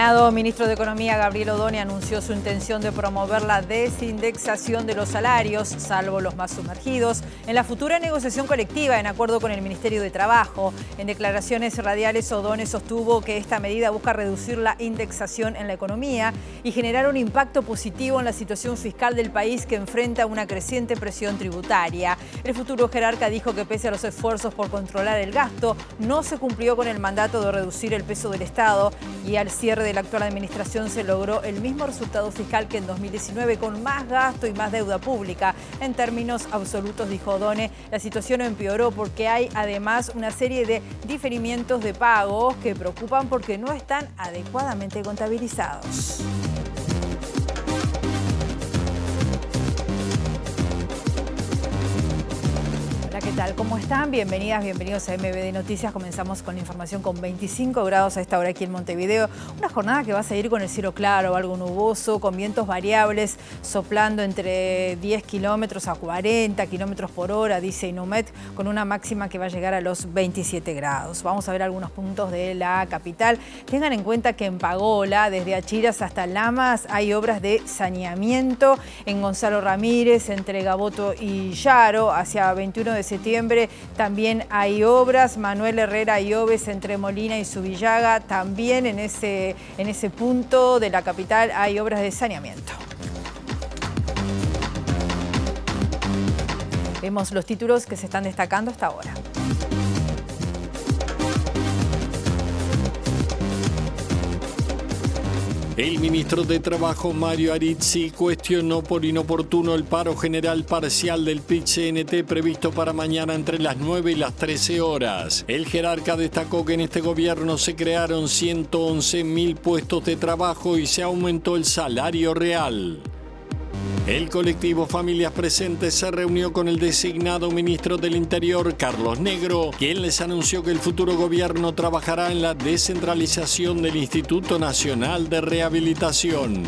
Senado, ministro de Economía Gabriel Odone anunció su intención de promover la desindexación de los salarios, salvo los más sumergidos, en la futura negociación colectiva en acuerdo con el Ministerio de Trabajo. En declaraciones radiales, Odone sostuvo que esta medida busca reducir la indexación en la economía y generar un impacto positivo en la situación fiscal del país que enfrenta una creciente presión tributaria. El futuro jerarca dijo que pese a los esfuerzos por controlar el gasto, no se cumplió con el mandato de reducir el peso del Estado y al cierre de la actual administración se logró el mismo resultado fiscal que en 2019 con más gasto y más deuda pública. En términos absolutos, dijo Odone, la situación empeoró porque hay además una serie de diferimientos de pagos que preocupan porque no están adecuadamente contabilizados. ¿Qué tal? ¿Cómo están? Bienvenidas, bienvenidos a MBD Noticias. Comenzamos con la información con 25 grados a esta hora aquí en Montevideo. Una jornada que va a seguir con el cielo claro, algo nuboso, con vientos variables, soplando entre 10 kilómetros a 40 kilómetros por hora, dice Inumet, con una máxima que va a llegar a los 27 grados. Vamos a ver algunos puntos de la capital. Tengan en cuenta que en Pagola, desde Achiras hasta Lamas, hay obras de saneamiento. En Gonzalo Ramírez, entre Gaboto y Yaro, hacia 21 de septiembre también hay obras. Manuel Herrera y Oves entre Molina y Zubillaga, también en ese punto de la capital hay obras de saneamiento. Vemos los títulos que se están destacando hasta ahora. El ministro de Trabajo, Mario Arizzi, cuestionó por inoportuno el paro general parcial del PIT-CNT previsto para mañana entre las 9 y las 13 horas. El jerarca destacó que en este gobierno se crearon 111.000 puestos de trabajo y se aumentó el salario real. El colectivo Familias Presentes se reunió con el designado ministro del Interior, Carlos Negro, quien les anunció que el futuro gobierno trabajará en la descentralización del Instituto Nacional de Rehabilitación.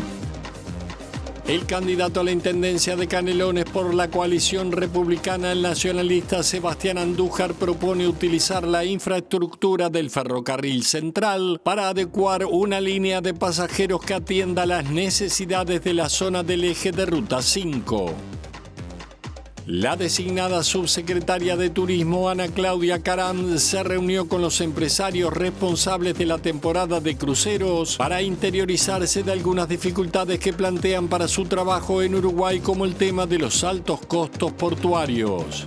El candidato a la intendencia de Canelones por la coalición republicana el nacionalista Sebastián Andújar propone utilizar la infraestructura del ferrocarril central para adecuar una línea de pasajeros que atienda las necesidades de la zona del eje de Ruta 5. La designada subsecretaria de Turismo, Ana Claudia Caram, se reunió con los empresarios responsables de la temporada de cruceros para interiorizarse de algunas dificultades que plantean para su trabajo en Uruguay, como el tema de los altos costos portuarios.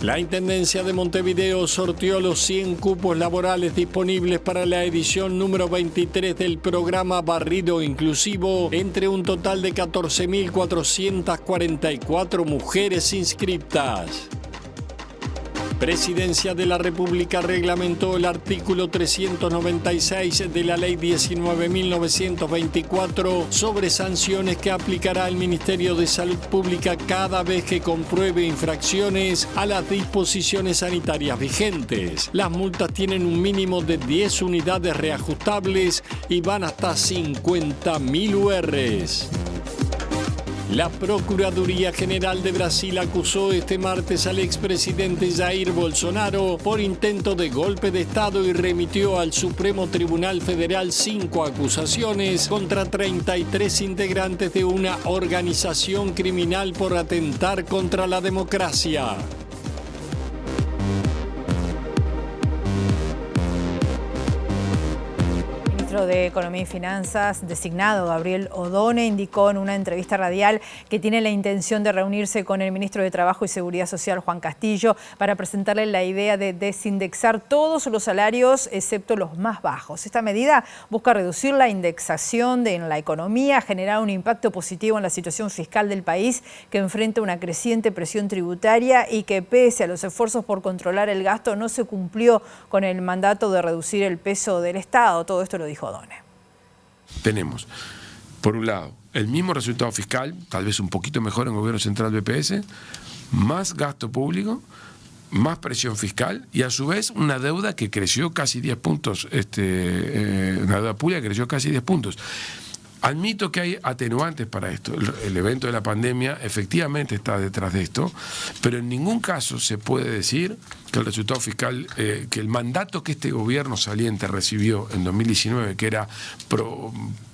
La Intendencia de Montevideo sorteó los 100 cupos laborales disponibles para la edición número 23 del programa Barrido Inclusivo, entre un total de 14.444 mujeres inscriptas. Presidencia de la República reglamentó el artículo 396 de la Ley 19.924 sobre sanciones que aplicará el Ministerio de Salud Pública cada vez que compruebe infracciones a las disposiciones sanitarias vigentes. Las multas tienen un mínimo de 10 unidades reajustables y van hasta 50.000 URs. La Procuraduría General de Brasil acusó este martes al expresidente Jair Bolsonaro por intento de golpe de Estado y remitió al Supremo Tribunal Federal 5 acusaciones contra 33 integrantes de una organización criminal por atentar contra la democracia. El ministro de Economía y Finanzas, designado Gabriel Odone, indicó en una entrevista radial que tiene la intención de reunirse con el ministro de Trabajo y Seguridad Social, Juan Castillo, para presentarle la idea de desindexar todos los salarios excepto los más bajos. Esta medida busca reducir la indexación en la economía, generar un impacto positivo en la situación fiscal del país que enfrenta una creciente presión tributaria y que, pese a los esfuerzos por controlar el gasto, no se cumplió con el mandato de reducir el peso del Estado. Todo esto lo dijo Odone. Tenemos, por un lado, el mismo resultado fiscal, tal vez un poquito mejor en el gobierno central BPS, más gasto público, más presión fiscal y a su vez una deuda que creció casi 10 puntos, una deuda pública que creció casi 10 puntos. Admito que hay atenuantes para esto. El evento de la pandemia efectivamente está detrás de esto, pero en ningún caso se puede decir que el resultado fiscal, que el mandato que este gobierno saliente recibió en 2019, que era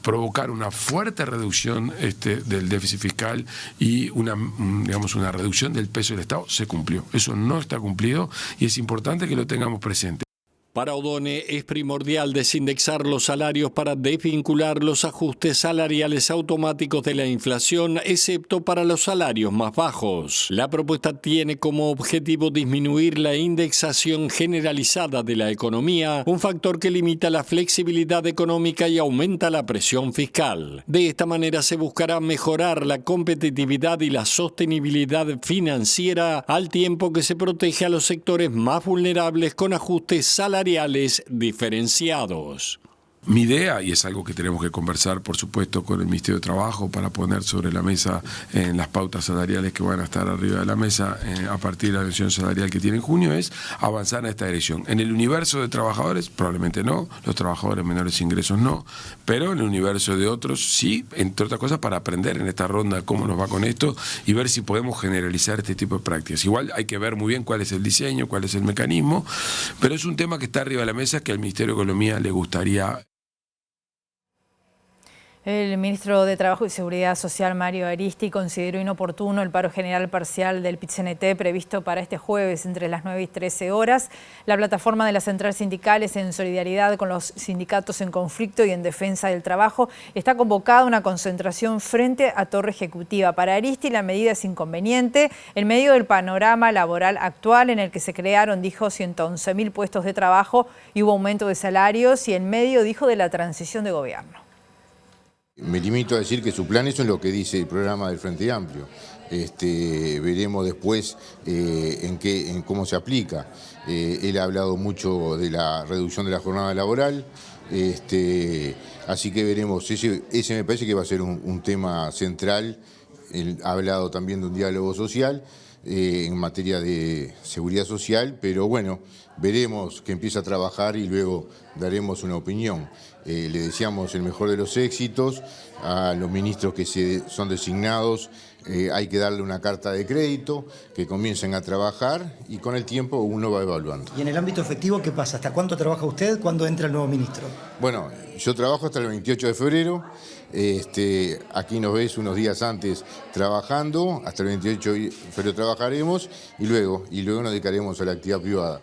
provocar una fuerte reducción del déficit fiscal y una reducción del peso del Estado, se cumplió. Eso no está cumplido y es importante que lo tengamos presente. Para Odone es primordial desindexar los salarios para desvincular los ajustes salariales automáticos de la inflación, excepto para los salarios más bajos. La propuesta tiene como objetivo disminuir la indexación generalizada de la economía, un factor que limita la flexibilidad económica y aumenta la presión fiscal. De esta manera se buscará mejorar la competitividad y la sostenibilidad financiera, al tiempo que se protege a los sectores más vulnerables con ajustes salariales diferenciados. Mi idea, y es algo que tenemos que conversar, por supuesto, con el Ministerio de Trabajo para poner sobre la mesa las pautas salariales que van a estar arriba de la mesa a partir de la elección salarial que tiene en junio, es avanzar en esta dirección. En el universo de trabajadores, probablemente no, los trabajadores menores ingresos no, pero en el universo de otros sí, entre otras cosas para aprender en esta ronda cómo nos va con esto y ver si podemos generalizar este tipo de prácticas. Igual hay que ver muy bien cuál es el diseño, cuál es el mecanismo, pero es un tema que está arriba de la mesa que al Ministerio de Economía le gustaría. El ministro de Trabajo y Seguridad Social, Mario Aristi, consideró inoportuno el paro general parcial del PIT-CNT previsto para este jueves entre las 9 y 13 horas. La plataforma de las centrales sindicales, en solidaridad con los sindicatos en conflicto y en defensa del trabajo, está convocada a una concentración frente a Torre Ejecutiva. Para Aristi, la medida es inconveniente en medio del panorama laboral actual en el que se crearon, dijo, 111.000 puestos de trabajo y hubo aumento de salarios y en medio, dijo, de la transición de gobierno. Me limito a decir que su plan, eso es lo que dice el programa del Frente Amplio. Veremos después en cómo se aplica. Él ha hablado mucho de la reducción de la jornada laboral, así que veremos. Ese me parece que va a ser un tema central. Él ha hablado también de un diálogo social en materia de seguridad social, pero bueno, veremos que empieza a trabajar y luego daremos una opinión. Le deseamos el mejor de los éxitos a los ministros que son designados. Hay que darle una carta de crédito, que comiencen a trabajar y con el tiempo uno va evaluando. ¿Y en el ámbito efectivo qué pasa? ¿Hasta cuánto trabaja usted? ¿Cuándo entra el nuevo ministro? Bueno, yo trabajo hasta el 28 de febrero. Aquí nos ves unos días antes trabajando, hasta el 28 de febrero trabajaremos y luego nos dedicaremos a la actividad privada.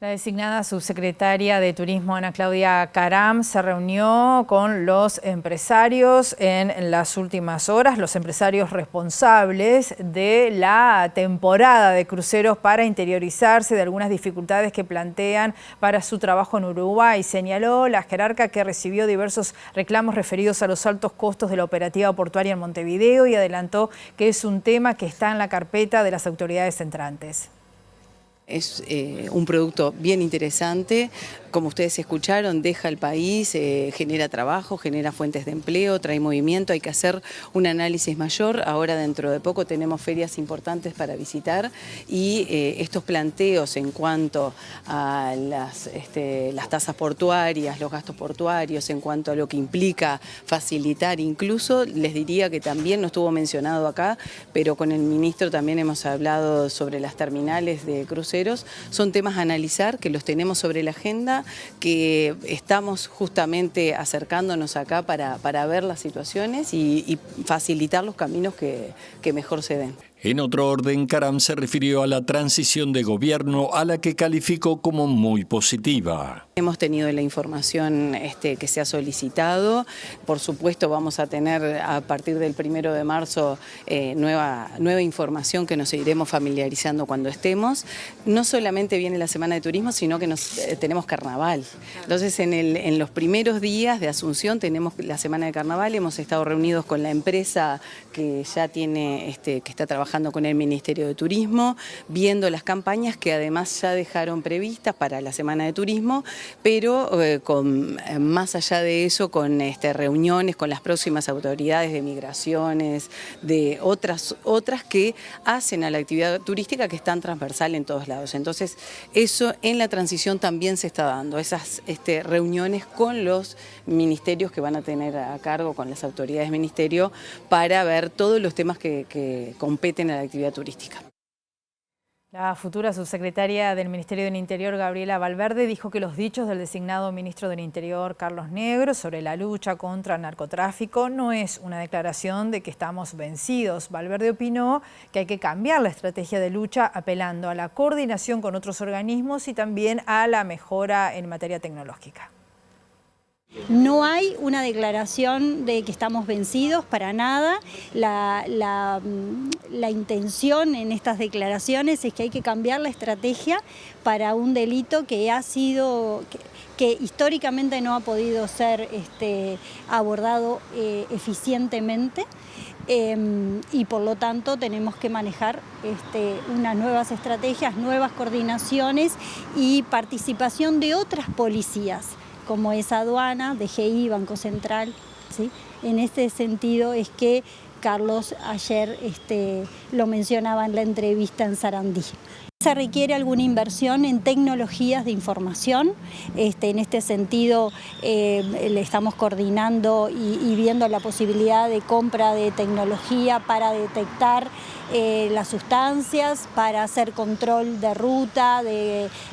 La designada subsecretaria de Turismo, Ana Claudia Caram, se reunió con los empresarios en las últimas horas, los empresarios responsables de la temporada de cruceros, para interiorizarse de algunas dificultades que plantean para su trabajo en Uruguay. Señaló la jerarca que recibió diversos reclamos referidos a los altos costos de la operativa portuaria en Montevideo y adelantó que es un tema que está en la carpeta de las autoridades entrantes. Es un producto bien interesante, como ustedes escucharon, deja el país, genera trabajo, genera fuentes de empleo, trae movimiento, hay que hacer un análisis mayor. Ahora dentro de poco tenemos ferias importantes para visitar y estos planteos en cuanto a las tasas portuarias, los gastos portuarios, en cuanto a lo que implica facilitar, incluso les diría que también no estuvo mencionado acá, pero con el ministro también hemos hablado sobre las terminales de cruceros. Son temas a analizar, que los tenemos sobre la agenda, que estamos justamente acercándonos acá para ver las situaciones y facilitar los caminos que mejor se den. En otro orden, Caram se refirió a la transición de gobierno, a la que calificó como muy positiva. Hemos tenido la información que se ha solicitado. Por supuesto, vamos a tener a partir del 1 de marzo nueva información que nos iremos familiarizando cuando estemos. No solamente viene la Semana de Turismo, sino que tenemos Carnaval. Entonces, en los primeros días de Asunción tenemos la Semana de Carnaval. Hemos estado reunidos con la empresa que ya tiene, que está trabajando trabajando con el Ministerio de Turismo, viendo las campañas que además ya dejaron previstas para la Semana de Turismo, pero más allá de eso, con reuniones con las próximas autoridades de migraciones, de otras que hacen a la actividad turística, que están transversal en todos lados. Entonces, eso en la transición también se está dando, esas reuniones con los ministerios que van a tener a cargo, con las autoridades del ministerio, para ver todos los temas que competen a la actividad turística. La futura subsecretaria del Ministerio del Interior, Gabriela Valverde, dijo que los dichos del designado ministro del Interior, Carlos Negro, sobre la lucha contra el narcotráfico no es una declaración de que estamos vencidos. Valverde opinó que hay que cambiar la estrategia de lucha apelando a la coordinación con otros organismos y también a la mejora en materia tecnológica. No hay una declaración de que estamos vencidos, para nada. La intención en estas declaraciones es que hay que cambiar la estrategia para un delito que que históricamente no ha podido ser abordado eficientemente. Y por lo tanto tenemos que manejar unas nuevas estrategias, nuevas coordinaciones y participación de otras policías, como es aduana, DGI, Banco Central, ¿sí? En este sentido es que Carlos ayer lo mencionaba en la entrevista en Sarandí. Se requiere alguna inversión en tecnologías de información. En este sentido, le estamos coordinando y viendo la posibilidad de compra de tecnología para detectar las sustancias, para hacer control de ruta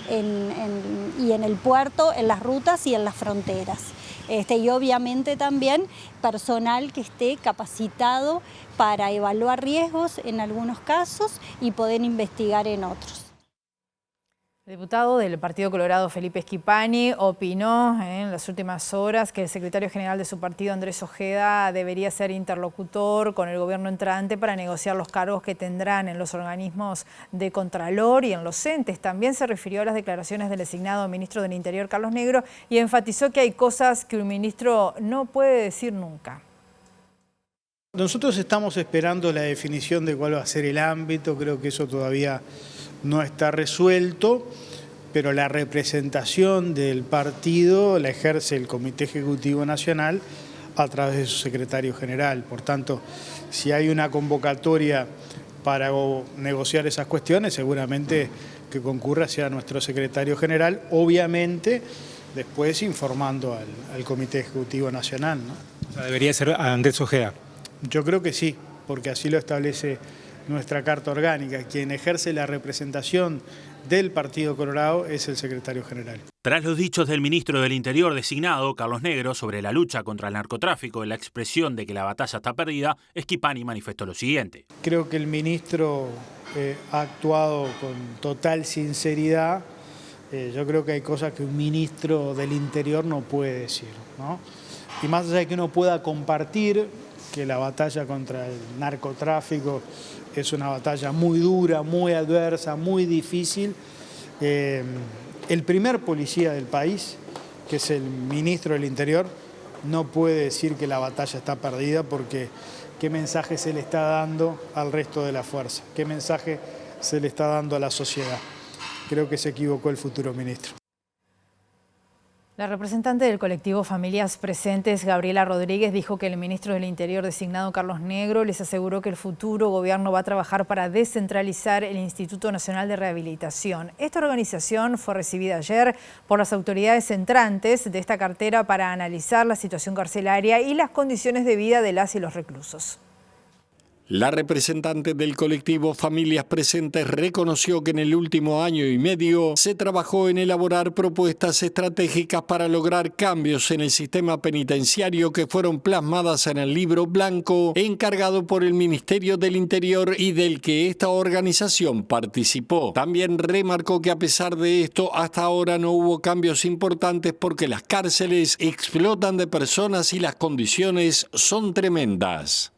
y en el puerto, en las rutas y en las fronteras. Y obviamente también personal que esté capacitado para evaluar riesgos en algunos casos y poder investigar en otros. El diputado del Partido Colorado, Felipe Schipani, opinó en las últimas horas que el secretario general de su partido, Andrés Ojeda, debería ser interlocutor con el gobierno entrante para negociar los cargos que tendrán en los organismos de Contralor y en los entes. También se refirió a las declaraciones del designado ministro del Interior, Carlos Negro, y enfatizó que hay cosas que un ministro no puede decir nunca. Nosotros estamos esperando la definición de cuál va a ser el ámbito, creo que eso todavía no está resuelto, pero la representación del partido la ejerce el Comité Ejecutivo Nacional a través de su secretario general. Por tanto, si hay una convocatoria para negociar esas cuestiones, seguramente que concurra sea nuestro secretario general, obviamente después informando al Comité Ejecutivo Nacional, ¿no? O sea, debería ser Andrés Ojeda. Yo creo que sí, porque así lo establece nuestra Carta Orgánica. Quien ejerce la representación del Partido Colorado es el secretario general. Tras los dichos del ministro del Interior designado, Carlos Negro, sobre la lucha contra el narcotráfico y la expresión de que la batalla está perdida, Schipani manifestó lo siguiente. Creo que el ministro ha actuado con total sinceridad. Yo creo que hay cosas que un ministro del Interior no puede decir, ¿no? Y más allá de que uno pueda compartir que la batalla contra el narcotráfico es una batalla muy dura, muy adversa, muy difícil. El primer policía del país, que es el ministro del Interior, no puede decir que la batalla está perdida, porque ¿qué mensaje se le está dando al resto de la fuerza? ¿Qué mensaje se le está dando a la sociedad? Creo que se equivocó el futuro ministro. La representante del colectivo Familias Presentes, Gabriela Rodríguez, dijo que el ministro del Interior designado, Carlos Negro, les aseguró que el futuro gobierno va a trabajar para descentralizar el Instituto Nacional de Rehabilitación. Esta organización fue recibida ayer por las autoridades entrantes de esta cartera para analizar la situación carcelaria y las condiciones de vida de las y los reclusos. La representante del colectivo Familias Presentes reconoció que en el último año y medio se trabajó en elaborar propuestas estratégicas para lograr cambios en el sistema penitenciario que fueron plasmadas en el libro blanco encargado por el Ministerio del Interior y del que esta organización participó. También remarcó que a pesar de esto, hasta ahora no hubo cambios importantes porque las cárceles explotan de personas y las condiciones son tremendas.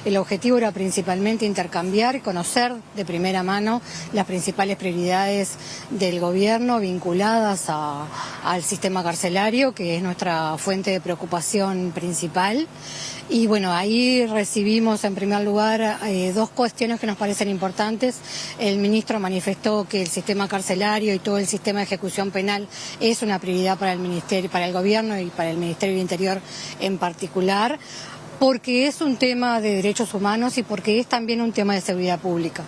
El objetivo era principalmente intercambiar, conocer de primera mano las principales prioridades del gobierno vinculadas al sistema carcelario, que es nuestra fuente de preocupación principal. Y bueno, ahí recibimos en primer lugar dos cuestiones que nos parecen importantes. El ministro manifestó que el sistema carcelario y todo el sistema de ejecución penal es una prioridad para el ministerio, para el gobierno y para el Ministerio del Interior en particular, porque es un tema de derechos humanos y porque es también un tema de seguridad pública.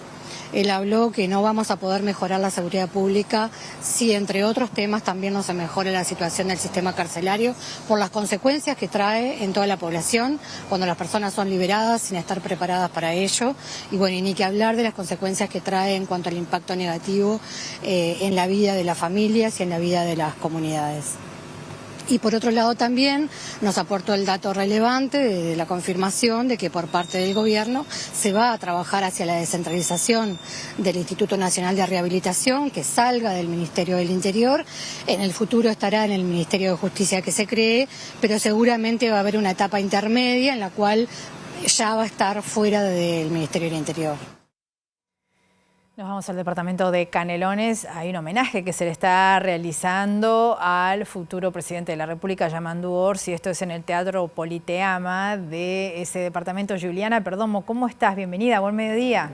Él habló que no vamos a poder mejorar la seguridad pública si, entre otros temas, también no se mejora la situación del sistema carcelario por las consecuencias que trae en toda la población cuando las personas son liberadas sin estar preparadas para ello. Y bueno, y ni que hablar de las consecuencias que trae en cuanto al impacto negativo en la vida de las familias y en la vida de las comunidades. Y por otro lado también nos aportó el dato relevante de la confirmación de que por parte del gobierno se va a trabajar hacia la descentralización del Instituto Nacional de Rehabilitación, que salga del Ministerio del Interior. En el futuro estará en el Ministerio de Justicia que se cree, pero seguramente va a haber una etapa intermedia en la cual ya va a estar fuera del Ministerio del Interior. Nos vamos al departamento de Canelones. Hay un homenaje que se le está realizando al futuro presidente de la República, Yamandu Orsi. Esto es en el Teatro Politeama de ese departamento. Juliana Perdomo, ¿cómo estás? Bienvenida, buen mediodía.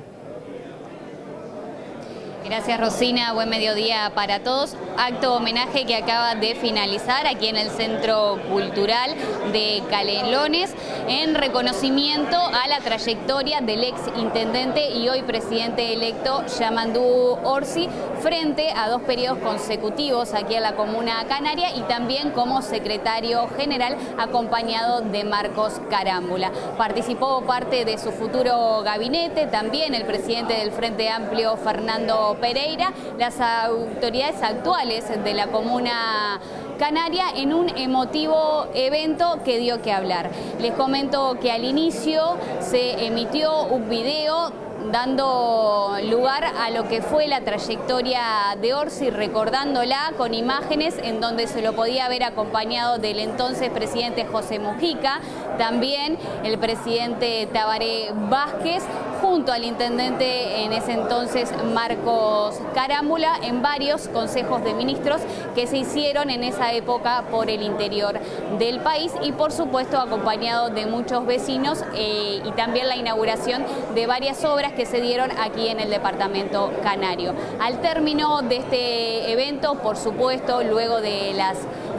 Gracias, Rosina, buen mediodía para todos. Acto homenaje que acaba de finalizar aquí en el Centro Cultural de Canelones en reconocimiento a la trayectoria del ex intendente y hoy presidente electo Yamandu Orsi frente a 2 periodos consecutivos aquí en la Comuna Canaria y también como secretario general acompañado de Marcos Carámbula. Participó parte de su futuro gabinete, también el presidente del Frente Amplio, Fernando Pereira, las autoridades actuales de la Comuna Canaria en un emotivo evento que dio que hablar. Les comento que al inicio se emitió un video dando lugar a lo que fue la trayectoria de Orsi, recordándola con imágenes en donde se lo podía ver acompañado del entonces presidente José Mujica, también el presidente Tabaré Vázquez, junto al intendente en ese entonces Marcos Carámbula, en varios consejos de ministros que se hicieron en esa época por el interior del país y por supuesto acompañado de muchos vecinos y también la inauguración de varias obras que se dieron aquí en el departamento canario. Al término de este evento, por supuesto, luego de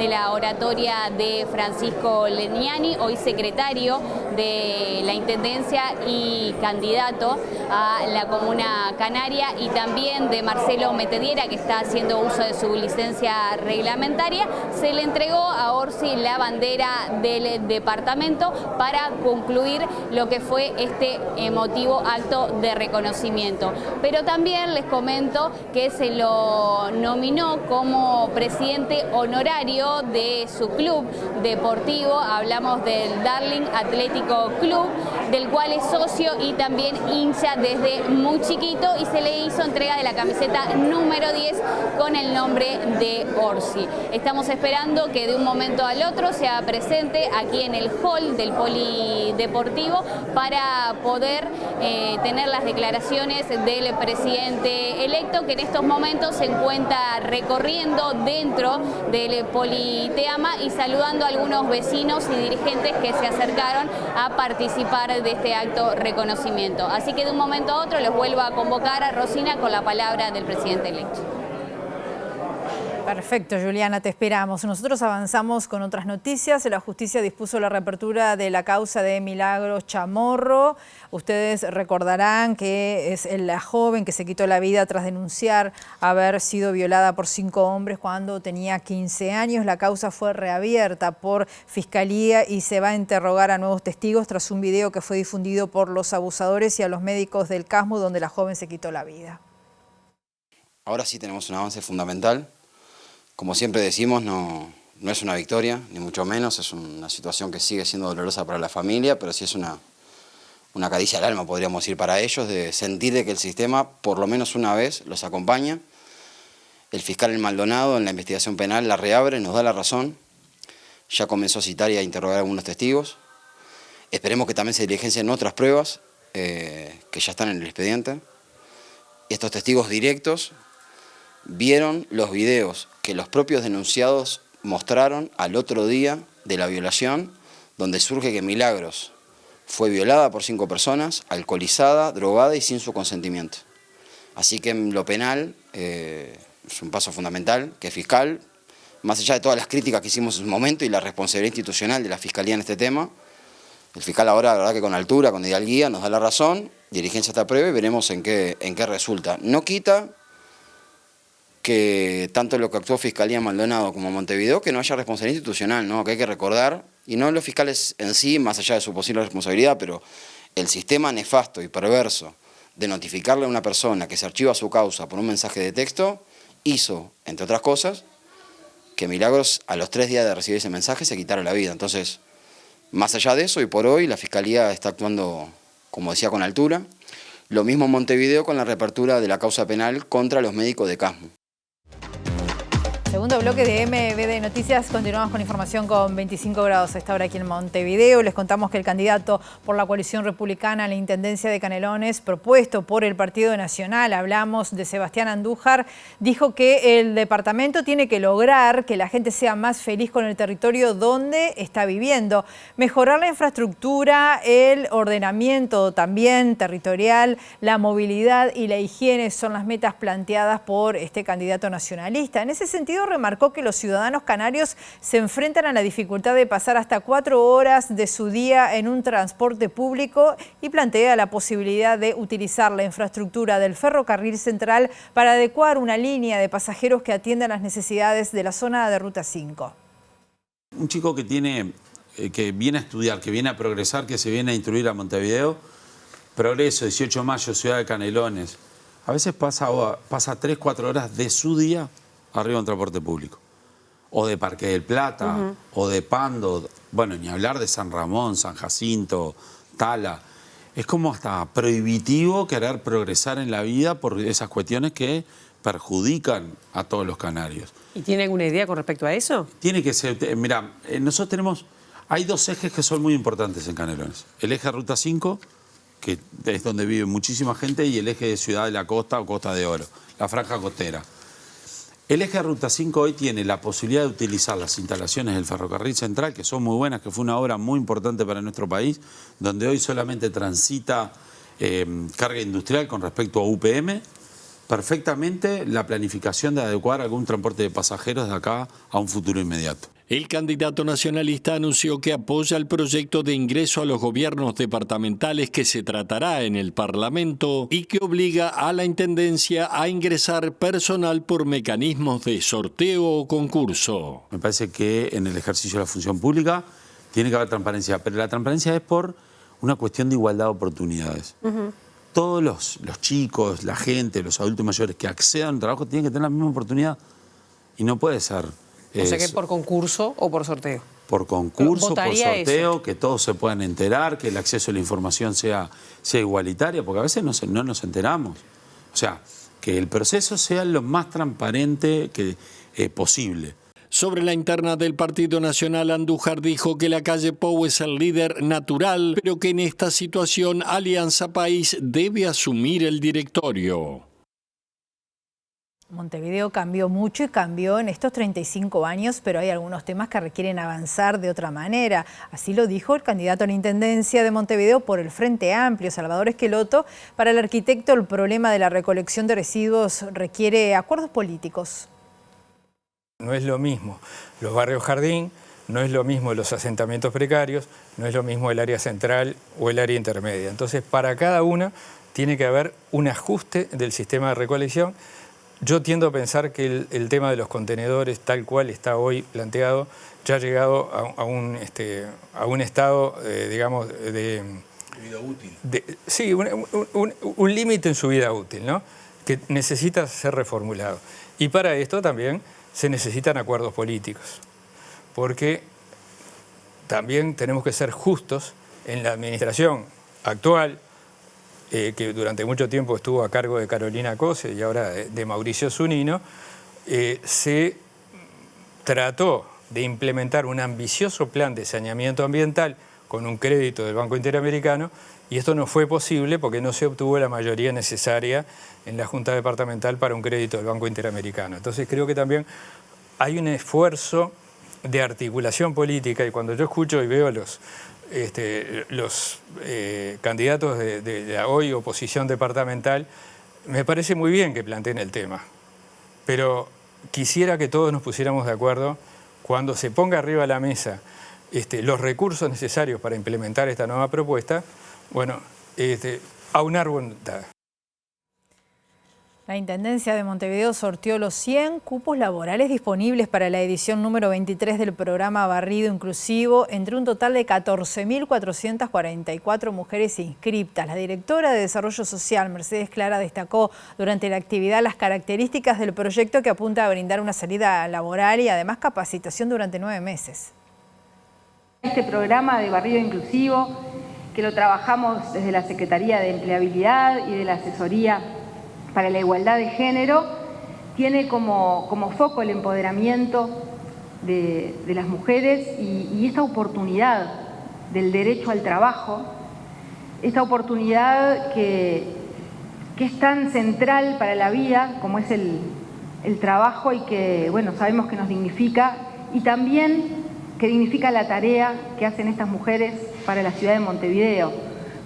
la oratoria de Francisco Leniani, hoy secretario de la Intendencia y candidato a la Comuna Canaria, y también de Marcelo Metediera, que está haciendo uso de su licencia reglamentaria, se le entregó a Orsi la bandera del departamento para concluir lo que fue este emotivo acto de reconocimiento. Pero también les comento que se lo nominó como presidente honorario de su club deportivo. Hablamos del Darling Atlético Club, del cual es socio y también hincha desde muy chiquito, y se le hizo entrega de la camiseta número 10 con el nombre de Orsi. Estamos esperando que de un momento al otro sea presente aquí en el hall del polideportivo para poder tener las declaraciones del presidente electo, que en estos momentos se encuentra recorriendo dentro del Politeama y saludando a algunos vecinos y dirigentes que se acercaron a participar de este acto reconocimiento. Así que de un momento a otro los vuelvo a convocar a Rosina con la palabra del presidente electo. Perfecto, Juliana, te esperamos. Nosotros avanzamos con otras noticias. La justicia dispuso la reapertura de la causa de Milagros Chamorro. Ustedes recordarán que es la joven que se quitó la vida tras denunciar haber sido violada por 5 hombres cuando tenía 15 años. La causa fue reabierta por Fiscalía y se va a interrogar a nuevos testigos tras un video que fue difundido por los abusadores y a los médicos del CASMU, donde la joven se quitó la vida. Ahora sí tenemos un avance fundamental. Como siempre decimos, no es una victoria, ni mucho menos, es una situación que sigue siendo dolorosa para la familia, pero sí es una caricia al alma, podríamos decir, para ellos, de sentir de que el sistema, por lo menos una vez, los acompaña. El fiscal El Maldonado, en la investigación penal, la reabre, nos da la razón, ya comenzó a citar y a interrogar a algunos testigos. Esperemos que también se diligencien otras pruebas que ya están en el expediente. Estos testigos directos vieron los videos que los propios denunciados mostraron al otro día de la violación, donde surge que Milagros fue violada por 5 personas, alcoholizada, drogada y sin su consentimiento. Así que en lo penal es un paso fundamental que el fiscal, más allá de todas las críticas que hicimos en su momento y la responsabilidad institucional de la Fiscalía en este tema, el fiscal ahora, la verdad que con altura, con hidalguía, nos da la razón, diligencia esta prueba y veremos en qué resulta. No quita que tanto lo que actuó Fiscalía Maldonado como Montevideo, que no haya responsabilidad institucional, ¿no? Que hay que recordar, y no los fiscales en sí, más allá de su posible responsabilidad, pero el sistema nefasto y perverso de notificarle a una persona que se archiva su causa por un mensaje de texto, hizo, entre otras cosas, que Milagros a los 3 días de recibir ese mensaje se quitara la vida. Entonces, más allá de eso, y por hoy la Fiscalía está actuando, como decía, con altura. Lo mismo en Montevideo con la reapertura de la causa penal contra los médicos de Casmo. Segundo bloque de MBD Noticias, continuamos con información con 25 grados a esta hora aquí en Montevideo. Les contamos que el candidato por la coalición republicana a la Intendencia de Canelones, propuesto por el Partido Nacional, hablamos de Sebastián Andújar, dijo que el departamento tiene que lograr que la gente sea más feliz con el territorio donde está viviendo, mejorar la infraestructura, el ordenamiento también territorial, la movilidad y la higiene son las metas planteadas por este candidato nacionalista. En ese sentido, remarcó que los ciudadanos canarios se enfrentan a la dificultad de pasar hasta 4 horas de su día en un transporte público y plantea la posibilidad de utilizar la infraestructura del ferrocarril central para adecuar una línea de pasajeros que atienda las necesidades de la zona de Ruta 5. Un chico que viene a estudiar, que viene a progresar, que se viene a instruir a Montevideo, Progreso, 18 de mayo, ciudad de Canelones, a veces pasa 3-4 horas de su día arriba en transporte público, o de Parque del Plata, o de Pando, bueno, ni hablar de San Ramón, San Jacinto, Tala. Es como hasta prohibitivo querer progresar en la vida por esas cuestiones que perjudican a todos los canarios. ¿Y tiene alguna idea con respecto a eso? Tiene que ser, mira, nosotros hay 2 ejes que son muy importantes en Canelones. El eje Ruta 5, que es donde vive muchísima gente, y el eje de Ciudad de la Costa o Costa de Oro, la franja costera. El eje de Ruta 5 hoy tiene la posibilidad de utilizar las instalaciones del ferrocarril central, que son muy buenas, que fue una obra muy importante para nuestro país, donde hoy solamente transita carga industrial con respecto a UPM, perfectamente la planificación de adecuar algún transporte de pasajeros de acá a un futuro inmediato. El candidato nacionalista anunció que apoya el proyecto de ingreso a los gobiernos departamentales que se tratará en el Parlamento y que obliga a la Intendencia a ingresar personal por mecanismos de sorteo o concurso. Me parece que en el ejercicio de la función pública tiene que haber transparencia, pero la transparencia es por una cuestión de igualdad de oportunidades. Todos los chicos, la gente, los adultos mayores que accedan al trabajo tienen que tener la misma oportunidad y no puede ser... O sea que por concurso o por sorteo. Por concurso, por sorteo, eso. Que todos se puedan enterar, que el acceso a la información sea igualitaria, porque a veces no nos enteramos. O sea, que el proceso sea lo más transparente posible. Sobre la interna del Partido Nacional, Andújar dijo que la calle Pou es el líder natural, pero que en esta situación Alianza País debe asumir el directorio. Montevideo cambió mucho y cambió en estos 35 años, pero hay algunos temas que requieren avanzar de otra manera. Así lo dijo el candidato a la Intendencia de Montevideo por el Frente Amplio, Salvador Esqueloto. Para el arquitecto, el problema de la recolección de residuos requiere acuerdos políticos. No es lo mismo los barrios jardín, no es lo mismo los asentamientos precarios, no es lo mismo el área central o el área intermedia. Entonces, para cada una tiene que haber un ajuste del sistema de recolección. Yo tiendo a pensar que el tema de los contenedores, tal cual está hoy planteado, ya ha llegado a un estado, digamos, de vida útil. Sí, un límite en su vida útil, ¿no? Que necesita ser reformulado. Y para esto también se necesitan acuerdos políticos, porque también tenemos que ser justos en la administración actual, que durante mucho tiempo estuvo a cargo de Carolina Cose y ahora de Mauricio Zunino, se trató de implementar un ambicioso plan de saneamiento ambiental con un crédito del Banco Interamericano, y esto no fue posible porque no se obtuvo la mayoría necesaria en la Junta Departamental para un crédito del Banco Interamericano. Entonces creo que también hay un esfuerzo de articulación política, y cuando yo escucho y veo los candidatos de la hoy oposición departamental, me parece muy bien que planteen el tema, pero quisiera que todos nos pusiéramos de acuerdo cuando se ponga arriba de la mesa los recursos necesarios para implementar esta nueva propuesta, bueno, aunar voluntad. La Intendencia de Montevideo sorteó los 100 cupos laborales disponibles para la edición número 23 del programa Barrido Inclusivo, entre un total de 14.444 mujeres inscriptas. La directora de Desarrollo Social, Mercedes Clara, destacó durante la actividad las características del proyecto, que apunta a brindar una salida laboral y además capacitación durante 9 meses. Este programa de Barrido Inclusivo, que lo trabajamos desde la Secretaría de Empleabilidad y de la Asesoría para la Igualdad de Género, tiene como foco el empoderamiento de las mujeres y esta oportunidad del derecho al trabajo, esta oportunidad que es tan central para la vida como es el trabajo, y que, bueno, sabemos que nos dignifica, y también que dignifica la tarea que hacen estas mujeres para la ciudad de Montevideo.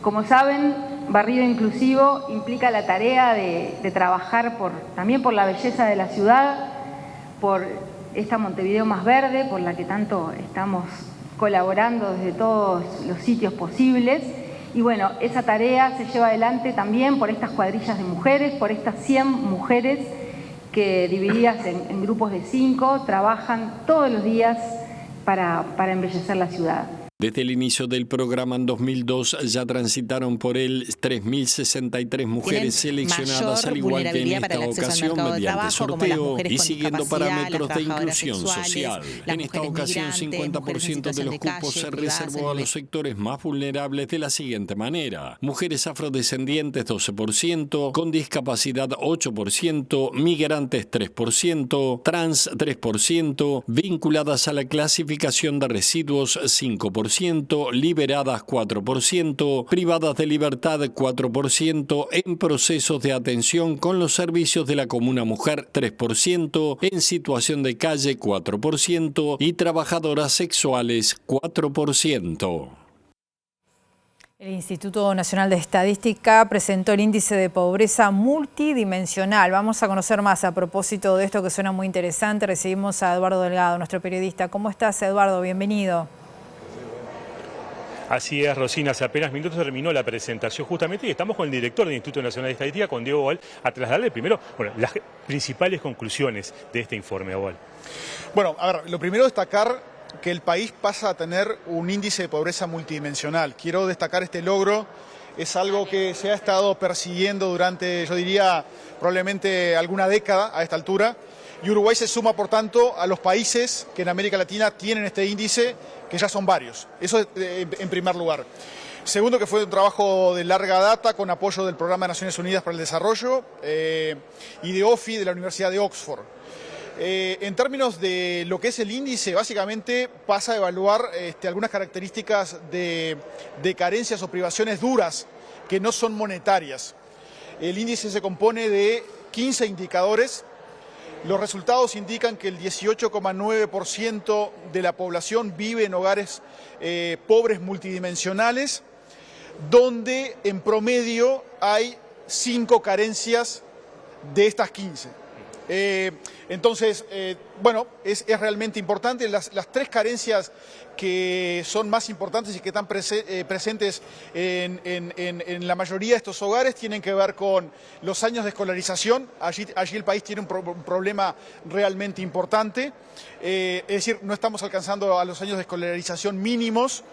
Como saben, Barrido Inclusivo implica la tarea de trabajar también por la belleza de la ciudad, por esta Montevideo más verde, por la que tanto estamos colaborando desde todos los sitios posibles. Y bueno, esa tarea se lleva adelante también por estas cuadrillas de mujeres, por estas 100 mujeres que, divididas en grupos de 5, trabajan todos los días para embellecer la ciudad. Desde el inicio del programa en 2002 ya transitaron por él 3.063 mujeres seleccionadas, al igual que en esta ocasión, mediante sorteo y siguiendo parámetros de inclusión social. En esta ocasión, 50% de los cupos se reservó a los sectores más vulnerables de la siguiente manera: mujeres afrodescendientes 12%, con discapacidad 8%, migrantes 3%, trans 3%, vinculadas a la clasificación de residuos 5%, liberadas 4%, privadas de libertad 4%, en procesos de atención con los servicios de la Comuna Mujer 3%, en situación de calle 4% y trabajadoras sexuales 4%. El Instituto Nacional de Estadística presentó el índice de pobreza multidimensional. Vamos a conocer más a propósito de esto, que suena muy interesante. Recibimos a Eduardo Delgado, nuestro periodista. ¿Cómo estás, Eduardo? Bienvenido. Así es, Rosina, hace apenas minutos terminó la presentación justamente y estamos con el director del Instituto Nacional de Estadística, con Diego Boal, a trasladarle primero las principales conclusiones de este informe, Boal. Bueno, a ver, lo primero destacar que el país pasa a tener un índice de pobreza multidimensional. Quiero destacar este logro, es algo que se ha estado persiguiendo durante, yo diría, probablemente alguna década a esta altura, y Uruguay se suma, por tanto, a los países que en América Latina tienen este índice, que ya son varios. Eso en primer lugar. Segundo, que fue un trabajo de larga data con apoyo del Programa de Naciones Unidas para el Desarrollo y de OFI de la Universidad de Oxford. En términos de lo que es el índice, básicamente pasa a evaluar algunas características de carencias o privaciones duras que no son monetarias. El índice se compone de 15 indicadores. Los resultados indican que el 18,9% de la población vive en hogares pobres multidimensionales, donde en promedio hay 5 carencias de estas 15. Entonces, bueno, es realmente importante. Las 3 carencias que son más importantes y que están presentes en la mayoría de estos hogares tienen que ver con los años de escolarización. Allí el país tiene un problema realmente importante. Es decir, no estamos alcanzando a los años de escolarización mínimos.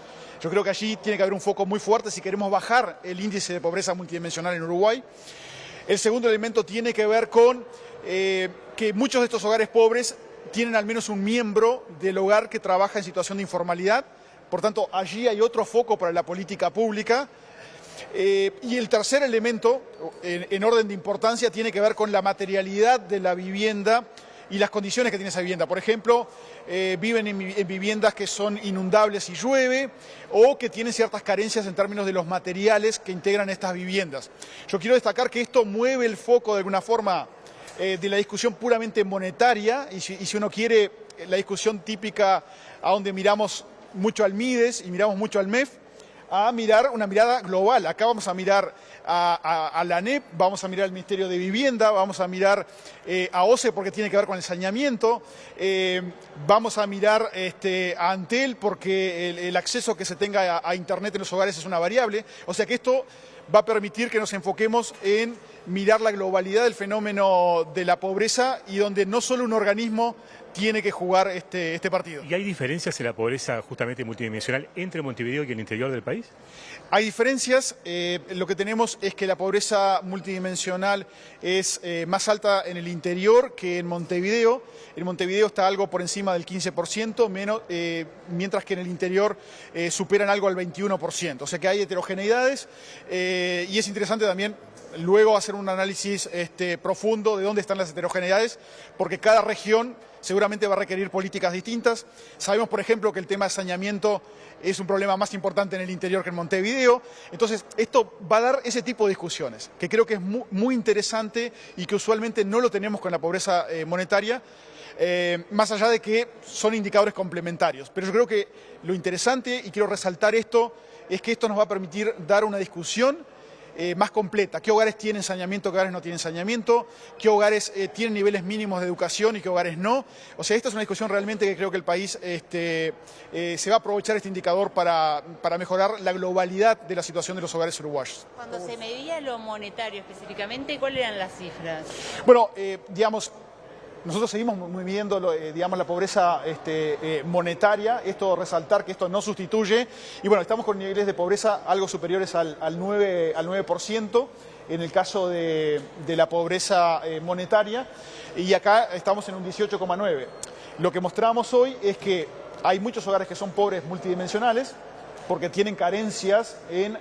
Yo creo que allí tiene que haber un foco muy fuerte si queremos bajar el índice de pobreza multidimensional en Uruguay. El segundo elemento tiene que ver con que muchos de estos hogares pobres tienen al menos un miembro del hogar que trabaja en situación de informalidad. Por tanto, allí hay otro foco para la política pública. Y el tercer elemento, en orden de importancia, tiene que ver con la materialidad de la vivienda y las condiciones que tiene esa vivienda. Por ejemplo, viven en viviendas que son inundables si llueve o que tienen ciertas carencias en términos de los materiales que integran estas viviendas. Yo quiero destacar que esto mueve el foco de alguna forma de la discusión puramente monetaria y si uno quiere la discusión típica a donde miramos mucho al Mides y miramos mucho al MEF, a mirar una mirada global. Acá vamos a mirar a la ANEP, vamos a mirar al Ministerio de Vivienda, vamos a mirar a OCE porque tiene que ver con el saneamiento, vamos a mirar a Antel porque el acceso que se tenga a Internet en los hogares es una variable. O sea que esto va a permitir que nos enfoquemos en mirar la globalidad del fenómeno de la pobreza y donde no solo un organismo tiene que jugar este partido. ¿Y hay diferencias en la pobreza justamente multidimensional entre Montevideo y el interior del país? Hay diferencias. Lo que tenemos es que la pobreza multidimensional es más alta en el interior que en Montevideo. En Montevideo está algo por encima del 15%, mientras que en el interior superan algo al 21%. O sea que hay heterogeneidades y es interesante también luego hacer un análisis profundo de dónde están las heterogeneidades, porque cada región seguramente va a requerir políticas distintas. Sabemos, por ejemplo, que el tema de saneamiento es un problema más importante en el interior que en Montevideo. Entonces, esto va a dar ese tipo de discusiones, que creo que es muy interesante y que usualmente no lo tenemos con la pobreza monetaria, más allá de que son indicadores complementarios. Pero yo creo que lo interesante, y quiero resaltar esto, es que esto nos va a permitir dar una discusión más completa. ¿Qué hogares tienen saneamiento, qué hogares no tienen saneamiento? ¿Qué hogares tienen niveles mínimos de educación y qué hogares no? O sea, esta es una discusión realmente que creo que el país se va a aprovechar este indicador para mejorar la globalidad de la situación de los hogares uruguayos. Cuando se medía lo monetario específicamente, ¿cuáles eran las cifras? Bueno, digamos, nosotros seguimos midiendo la pobreza monetaria, esto resaltar que esto no sustituye, y bueno, estamos con niveles de pobreza algo superiores al 9% en el caso de la pobreza monetaria, y acá estamos en un 18,9%. Lo que mostramos hoy es que hay muchos hogares que son pobres multidimensionales, porque tienen carencias en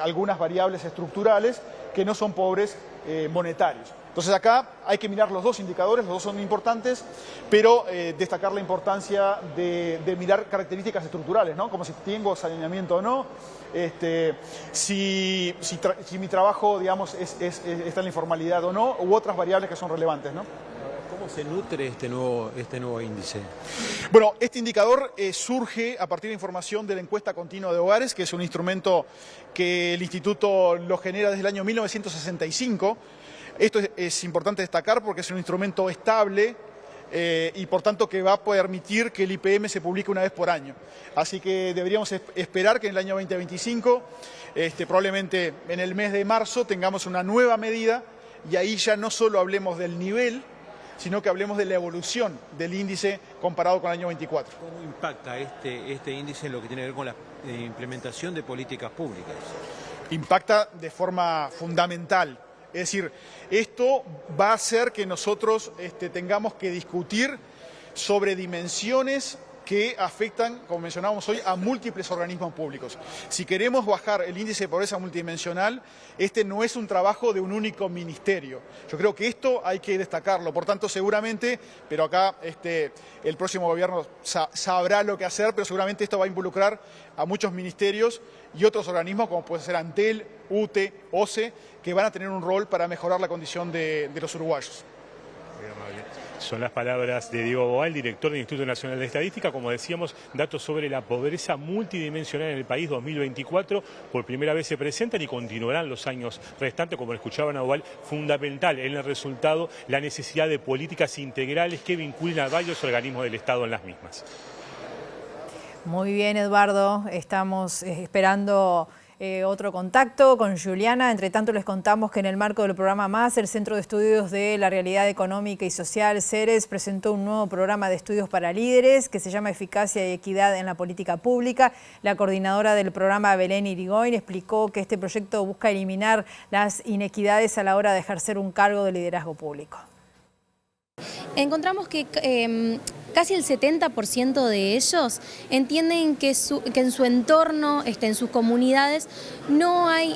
algunas variables estructurales que no son pobres monetarios. Entonces acá hay que mirar los dos indicadores, los dos son importantes, pero destacar la importancia de mirar características estructurales, ¿no? Como si tengo saneamiento o no, si mi trabajo, digamos, está en la informalidad o no, u otras variables que son relevantes, ¿no? ¿Cómo se nutre este nuevo índice? Bueno, este indicador surge a partir de información de la encuesta continua de hogares, que es un instrumento que el Instituto lo genera desde el año 1965. Esto es importante destacar porque es un instrumento estable y por tanto que va a permitir que el IPM se publique una vez por año. Así que deberíamos esperar que en el año 2025, probablemente en el mes de marzo, tengamos una nueva medida y ahí ya no solo hablemos del nivel, sino que hablemos de la evolución del índice comparado con el año 24. ¿Cómo impacta este índice en lo que tiene que ver con la implementación de políticas públicas? Impacta de forma fundamental. Es decir, esto va a hacer que nosotros tengamos que discutir sobre dimensiones que afectan, como mencionábamos hoy, a múltiples organismos públicos. Si queremos bajar el índice de pobreza multidimensional, este no es un trabajo de un único ministerio. Yo creo que esto hay que destacarlo. Por tanto, seguramente, pero acá el próximo gobierno sabrá lo que hacer, pero seguramente esto va a involucrar a muchos ministerios y otros organismos, como puede ser Antel, UTE, OCE, que van a tener un rol para mejorar la condición de los uruguayos. Son las palabras de Diego Boal, director del Instituto Nacional de Estadística. Como decíamos, datos sobre la pobreza multidimensional en el país 2024. Por primera vez se presentan y continuarán los años restantes. Como escuchaban a Boal, fundamental en el resultado la necesidad de políticas integrales que vinculen a varios organismos del Estado en las mismas. Muy bien, Eduardo. Estamos esperando otro contacto con Juliana. Entre tanto, les contamos que en el marco del programa MAS, el Centro de Estudios de la Realidad Económica y Social, CERES, presentó un nuevo programa de estudios para líderes que se llama Eficacia y Equidad en la Política Pública. La coordinadora del programa, Belén Irigoyen, explicó que este proyecto busca eliminar las inequidades a la hora de ejercer un cargo de liderazgo público. Encontramos que casi el 70% de ellos entienden que en su entorno, en sus comunidades, no hay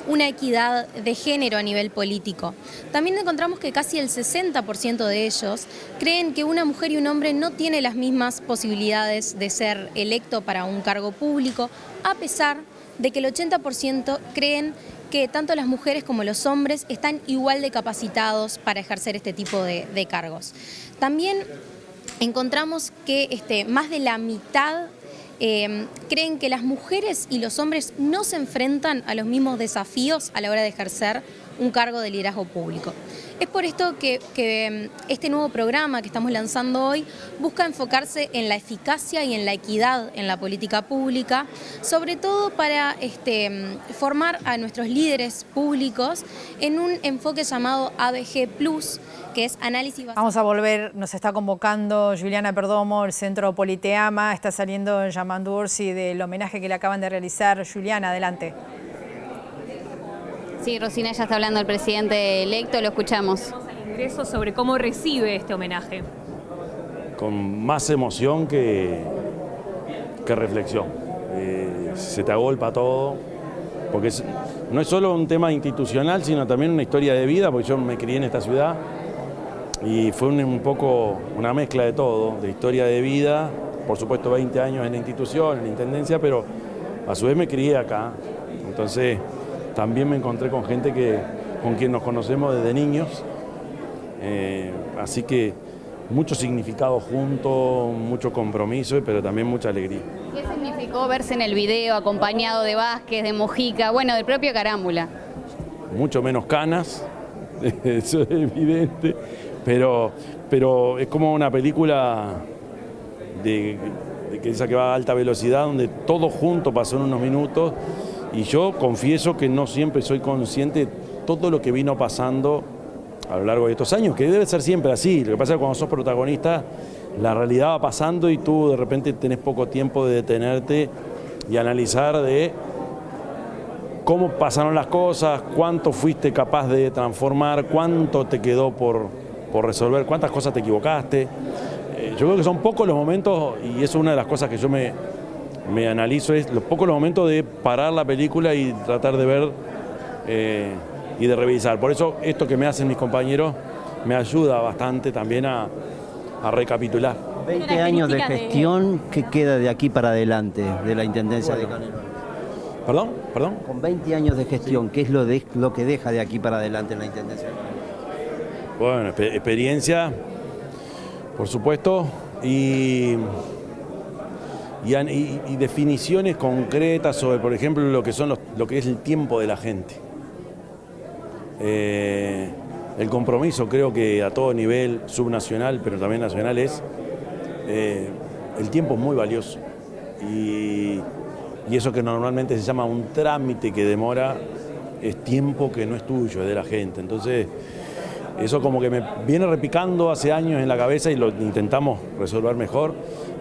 una equidad de género a nivel político. También encontramos que casi el 60% de ellos creen que una mujer y un hombre no tienen las mismas posibilidades de ser electo para un cargo público, a pesar de que el 80% creen que tanto las mujeres como los hombres están igual de capacitados para ejercer este tipo de cargos. También encontramos que más de la mitad creen que las mujeres y los hombres no se enfrentan a los mismos desafíos a la hora de ejercer un cargo de liderazgo público. Es por esto que este nuevo programa que estamos lanzando hoy busca enfocarse en la eficacia y en la equidad en la política pública, sobre todo para formar a nuestros líderes públicos en un enfoque llamado ABG+, que es análisis basado. Vamos a volver, nos está convocando Juliana Perdomo, el Centro Politeama, está saliendo Yamandu Orsi del homenaje que le acaban de realizar. Juliana, adelante. Sí, Rosina, ya está hablando el presidente electo, lo escuchamos. Vamos al ingreso sobre cómo recibe este homenaje. Con más emoción que reflexión. Se te agolpa todo, porque no es solo un tema institucional, sino también una historia de vida, porque yo me crié en esta ciudad y fue un poco una mezcla de todo, de historia de vida, por supuesto 20 años en la institución, en la intendencia, pero a su vez me crié acá, entonces también me encontré con gente con quien nos conocemos desde niños, así que mucho significado juntos, mucho compromiso, pero también mucha alegría. ¿Qué significó verse en el video acompañado de Vázquez, de Mojica, bueno, del propio Carámbula? Mucho menos canas, eso es evidente, pero es como una película de esa que va a alta velocidad, donde todo junto pasó en unos minutos. Y yo confieso que no siempre soy consciente de todo lo que vino pasando a lo largo de estos años, que debe ser siempre así. Lo que pasa es que cuando sos protagonista, la realidad va pasando y tú de repente tenés poco tiempo de detenerte y analizar de cómo pasaron las cosas, cuánto fuiste capaz de transformar, cuánto te quedó por resolver, cuántas cosas te equivocaste. Yo creo que son pocos los momentos, y eso es una de las cosas que yo me analizo, es los momentos de parar la película y tratar de ver y de revisar. Por eso esto que me hacen mis compañeros me ayuda bastante también a recapitular. 20 años de gestión, ¿qué queda de aquí para adelante de la Intendencia de Canelones? ¿Perdón? Con 20 años de gestión, ¿qué es lo que deja de aquí para adelante en la Intendencia de Canelones? Bueno, experiencia, por supuesto, y definiciones concretas sobre, por ejemplo, lo que es el tiempo de la gente. El compromiso, creo que a todo nivel, subnacional, pero también nacional, el tiempo es muy valioso. Y eso que normalmente se llama un trámite que demora, es tiempo que no es tuyo, es de la gente. Entonces, eso como que me viene repicando hace años en la cabeza y lo intentamos resolver mejor,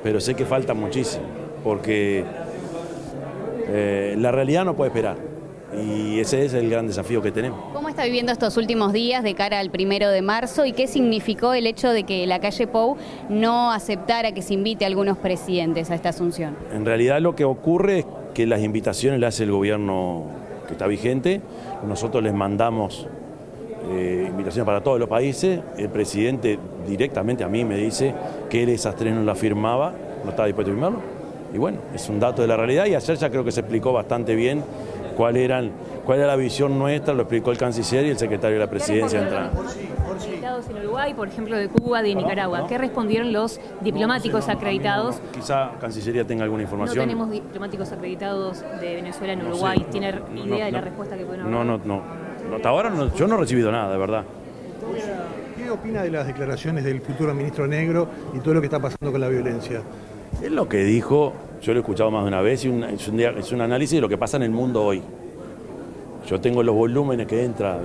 pero sé que falta muchísimo, porque la realidad no puede esperar. Y ese es el gran desafío que tenemos. ¿Cómo está viviendo estos últimos días de cara al 1 de marzo y qué significó el hecho de que la calle Pou no aceptara que se invite a algunos presidentes a esta asunción? En realidad lo que ocurre es que las invitaciones las hace el gobierno que está vigente. Nosotros les mandamos invitaciones para todos los países. El presidente directamente a mí me dice que él esas tres no las firmaba, no estaba dispuesto a firmarlo. Y bueno, es un dato de la realidad y ayer ya creo que se explicó bastante bien cuál era la visión nuestra, lo explicó el canciller y el secretario de la presidencia entrando. Acreditados en Uruguay, por ejemplo, de Cuba, de Nicaragua. ¿Qué respondieron los diplomáticos acreditados? Quizá Cancillería tenga alguna información. No tenemos diplomáticos acreditados de Venezuela en Uruguay. ¿Tiene idea de la respuesta que pueden dar? No. Hasta ahora yo no he recibido nada, de verdad. ¿Qué opina de las declaraciones del futuro ministro Negro y todo lo que está pasando con la violencia? Es lo que dijo, yo lo he escuchado más de una vez, y es un análisis de lo que pasa en el mundo hoy. Yo tengo los volúmenes que entra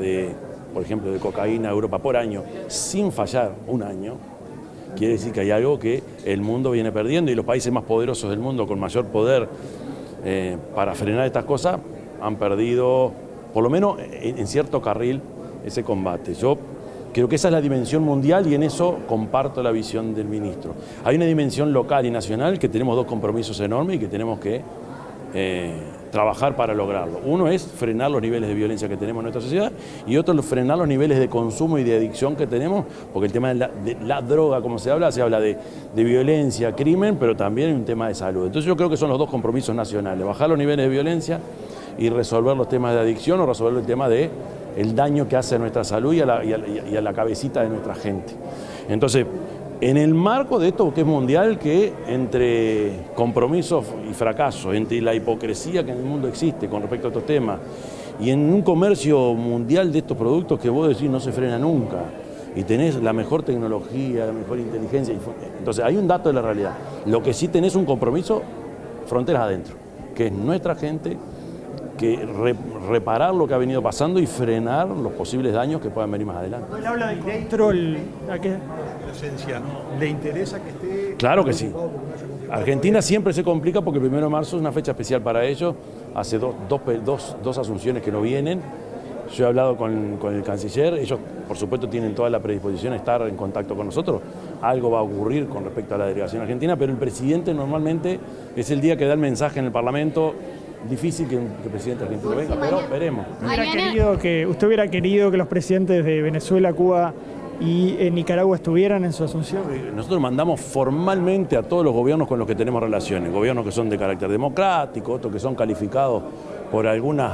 por ejemplo, de cocaína a Europa por año, sin fallar un año. Quiere decir que hay algo que el mundo viene perdiendo y los países más poderosos del mundo, con mayor poder para frenar estas cosas, han perdido, por lo menos en cierto carril, ese combate. Yo Creo que esa es la dimensión mundial y en eso comparto la visión del ministro. Hay una dimensión local y nacional que tenemos dos compromisos enormes y que tenemos que trabajar para lograrlo. Uno es frenar los niveles de violencia que tenemos en nuestra sociedad y otro es frenar los niveles de consumo y de adicción que tenemos, porque el tema de la droga, como se habla de violencia, crimen, pero también hay un tema de salud. Entonces yo creo que son los dos compromisos nacionales, bajar los niveles de violencia y resolver los temas de adicción o resolver el tema de el daño que hace a nuestra salud y a la cabecita de nuestra gente. Entonces, en el marco de esto que es mundial, que entre compromisos y fracasos, entre la hipocresía que en el mundo existe con respecto a estos temas, y en un comercio mundial de estos productos que vos decís no se frena nunca, y tenés la mejor tecnología, la mejor inteligencia, entonces hay un dato de la realidad. Lo que sí tenés un compromiso, fronteras adentro, que es nuestra gente, que reparar lo que ha venido pasando y frenar los posibles daños que puedan venir más adelante. Él habla de control, ¿a qué? Presencia. ¿Le interesa que esté...? Claro que sí. Argentina siempre se complica porque el 1 de marzo es una fecha especial para ellos. Hace dos asunciones que no vienen. Yo he hablado con el canciller, ellos por supuesto tienen toda la predisposición a estar en contacto con nosotros. Algo va a ocurrir con respecto a la delegación argentina, pero el presidente normalmente es el día que da el mensaje en el Parlamento. Difícil que el presidente argentino venga, pero veremos. ¿Usted hubiera querido que los presidentes de Venezuela, Cuba y Nicaragua estuvieran en su asunción? Nosotros mandamos formalmente a todos los gobiernos con los que tenemos relaciones, gobiernos que son de carácter democrático, otros que son calificados por algunas